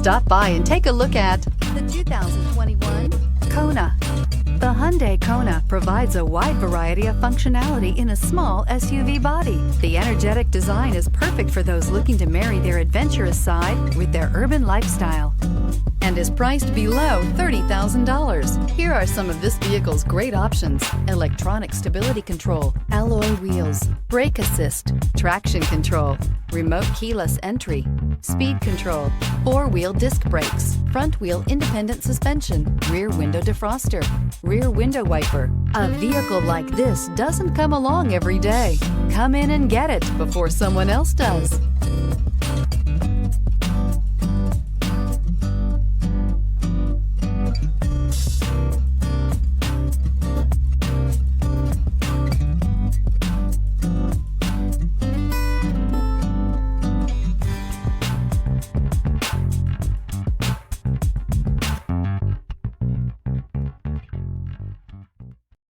Stop by and take a look at the 2021 Kona. The Hyundai Kona provides a wide variety of functionality in a small SUV body. The energetic design is perfect for those looking to marry their adventurous side with their urban lifestyle and is priced below $30,000. Here are some of this vehicle's great options: electronic stability control, alloy wheels, brake assist, traction control, remote keyless entry, speed control, four-wheel disc brakes, front-wheel independent suspension, rear window defroster, rear window wiper. A vehicle like this doesn't come along every day. Come in and get it before someone else does.